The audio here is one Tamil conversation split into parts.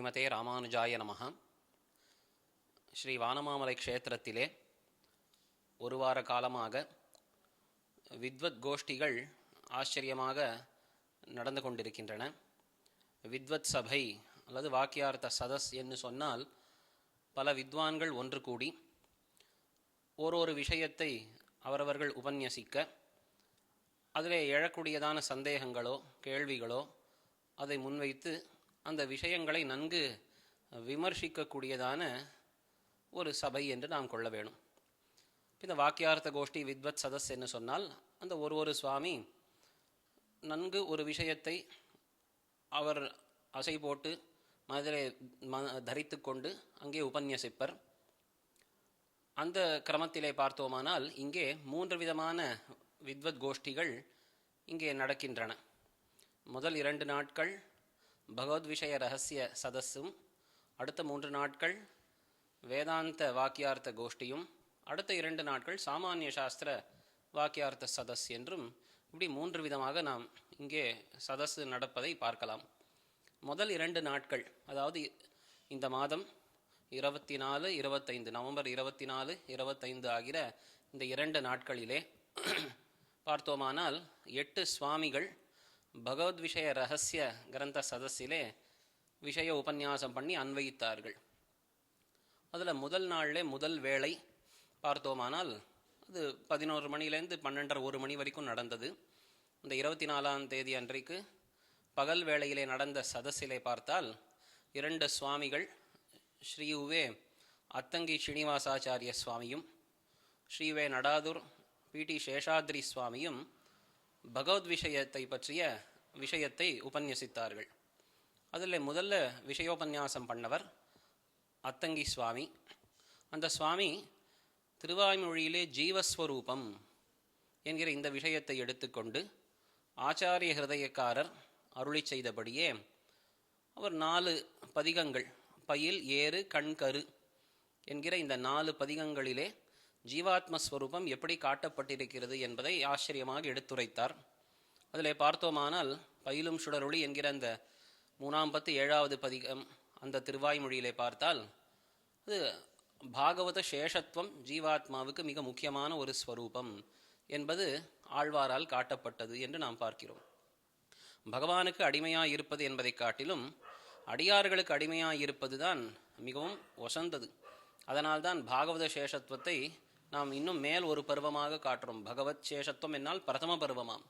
ஸ்ரீமதே ராமானுஜாய நமஹ. ஸ்ரீ வானமாமலை க்ஷேத்திரத்திலே ஒரு வார காலமாக வித்வத் கோஷ்டிகள் ஆச்சரியமாக நடந்து கொண்டிருக்கின்றன. வித்வத் சபை அல்லது வாக்கியார்த்த சதஸ் என்று சொன்னால் பல வித்வான்கள் ஒன்று கூடி ஒரு விஷயத்தை அவரவர்கள் உபன்யசிக்க, அதிலே எழக்கூடியதான சந்தேகங்களோ கேள்விகளோ அதை முன்வைத்து அந்த விஷயங்களை நன்கு விமர்சிக்கக்கூடியதான ஒரு சபை என்று நாம் கொள்ள வேணும். இந்த வாக்கியார்த்த கோஷ்டி வித்வத் சதஸ் என்று சொன்னால் அந்த ஒரு சுவாமி நன்கு ஒரு விஷயத்தை அவர் அசை போட்டு மனதிலே தரித்து கொண்டு அங்கே உபன்யசிப்பர். அந்த கிரமத்திலே பார்த்தோமானால் இங்கே 3 விதமான வித்வத் கோஷ்டிகள் இங்கே நடக்கின்றன. முதல் 2 நாட்கள் பகவத் விஷய ரகசிய சதஸும், அடுத்த 3 நாட்கள் வேதாந்த வாக்கியார்த்த கோஷ்டியும், அடுத்த 2 நாட்கள் சாமானிய சாஸ்திர வாக்கியார்த்த சதஸ் என்றும், இப்படி 3 விதமாக நாம் இங்கே சதஸ் நடப்பதை பார்க்கலாம். முதல் 2 நாட்கள், அதாவது இந்த மாதம் 24, 25 நவம்பர் 24, 25 ஆகிற இந்த 2 நாட்களிலே பார்த்தோமானால் 8 சுவாமிகள் பகவத் விஷய ரகசிய கிரந்த சதஸிலே விஷய உபன்யாசம் பண்ணி அன்வயித்தார்கள். அதில் முதல் நாளில் முதல் வேளை பார்த்தோமானால் அது 11 மணிலேருந்து 12:30 1 மணி வரைக்கும் நடந்தது. இந்த 24ஆம் தேதி அன்றைக்கு பகல் வேளையிலே நடந்த சதஸிலே பார்த்தால் 2 சுவாமிகள், ஸ்ரீயுவே அத்தங்கி ஸ்ரீனிவாசாச்சாரிய சுவாமியும் ஸ்ரீவே நடாதுர் பிடி சேஷாத்ரி சுவாமியும் பகவத் விஷயத்தை பற்றிய விஷயத்தை உபன்யசித்தார்கள். அதில் முதல்ல விஷயோபன்யாசம் பண்ணவர் அத்தங்கி சுவாமி. அந்த சுவாமி திருவாய்மொழியிலே ஜீவஸ்வரூபம் என்கிற இந்த விஷயத்தை எடுத்துக்கொண்டு ஆச்சாரிய ஹிருதயக்காரர் அருளி செய்தபடியே அவர் 4 பதிகங்கள், பயில், ஏறு, கண்கரு என்கிற இந்த 4 பதிகங்களிலே ஜீவாத்மஸ்வரூபம் எப்படி காட்டப்பட்டிருக்கிறது என்பதை ஆச்சரியமாக எடுத்துரைத்தார். அதில் பார்த்தோமானால் பயிலும் சுடரொளி என்கிற அந்த 3ஆம் பத்து 7வது பதிகம் அந்த திருவாய்மொழியிலே பார்த்தால் அது பாகவத சேஷத்துவம் ஜீவாத்மாவுக்கு மிக முக்கியமான ஒரு ஸ்வரூபம் என்பது ஆழ்வாரால் காட்டப்பட்டது என்று நாம் பார்க்கிறோம். பகவானுக்கு அடிமையாக இருப்பது என்பதை காட்டிலும் அடியார்களுக்கு அடிமையாக இருப்பது தான் மிகவும் ஒசந்தது. அதனால்தான் பாகவத சேஷத்துவத்தை நாம் இன்னும் மேல் ஒரு பருவமாக காட்டுறோம். பகவத் சேஷத்துவம் என்னால் பிரதம பருவமாம்.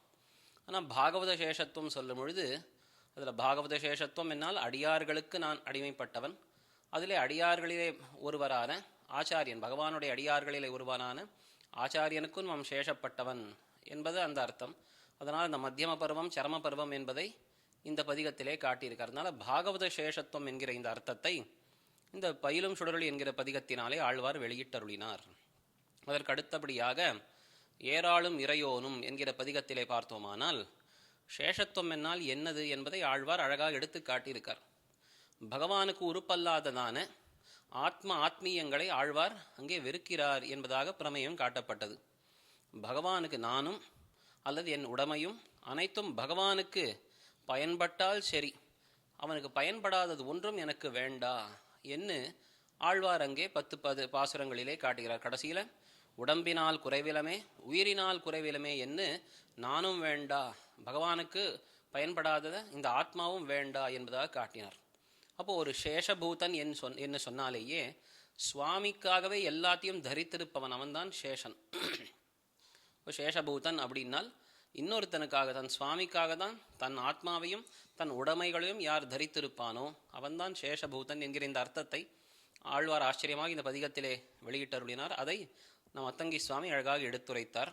ஆனால் பாகவத சேஷத்துவம் சொல்லும் பொழுது அதில் பாகவத சேஷத்துவம் என்னால் அடியார்களுக்கு நான் அடிமைப்பட்டவன், அதிலே அடியார்களிலே ஒருவரான ஆச்சாரியன், பகவானுடைய அடியார்களிலே ஒருவரான ஆச்சாரியனுக்கும் நாம் சேஷப்பட்டவன் என்பது அந்த அர்த்தம். அதனால் இந்த மத்தியம பருவம் சரம பருவம் என்பதை இந்த பதிகத்திலே காட்டியிருக்கார். அதனால் பாகவத சேஷத்துவம் என்கிற இந்த அர்த்தத்தை இந்த பயிலும் சுடரொளி என்கிற பதிகத்தினாலே ஆழ்வார் வெளியிட்டருளினார். அதற்கு அடுத்தபடியாக ஏராளும் இறையோனும் என்கிற பதிகத்திலே பார்த்தோமானால் சேஷத்துவம் என்னால் என்னது என்பதை ஆழ்வார் அழகாக எடுத்து காட்டியிருக்கார். பகவானுக்கு உறுப்பல்லாததான ஆத்மீயங்களை ஆழ்வார் அங்கே வெறுக்கிறார் என்பதாக பிரமேயம் காட்டப்பட்டது. பகவானுக்கு நானும் அல்லது என் உடமையும் அனைத்தும் பகவானுக்கு பயன்பட்டால் சரி, அவனுக்கு பயன்படாதது ஒன்றும் எனக்கு வேண்டா என்று ஆழ்வார் அங்கே 10 பாசுரங்களிலே காட்டுகிறார். கடைசியில் உடம்பினால் குறைவிலமே உயிரினால் குறைவிலமே என்று நானும் வேண்டா, பகவானுக்கு பயன்படாதத இந்த ஆத்மாவும் வேண்டா என்பதாக காட்டினார். அப்போது ஒரு சேஷபூதன் என்று சொன்னாலேயே சுவாமிக்காகவே எல்லாத்தையும் தரித்திருப்பவன் அவன்தான் சேஷன். சேஷபூதன் அப்படின்னால் இன்னொருத்தனுக்காக, தன் சுவாமிக்காக தான் தன் ஆத்மாவையும் தன் உடைமைகளையும் யார் தரித்திருப்பானோ அவன்தான் சேஷபூதன் என்கிற இந்த அர்த்தத்தை ஆழ்வார் ஆச்சரியமாக இந்த பதிகத்திலே வெளியிட்டருளினார். அதை நம் அத்தங்கி சுவாமி அழகாக எடுத்துரைத்தார்.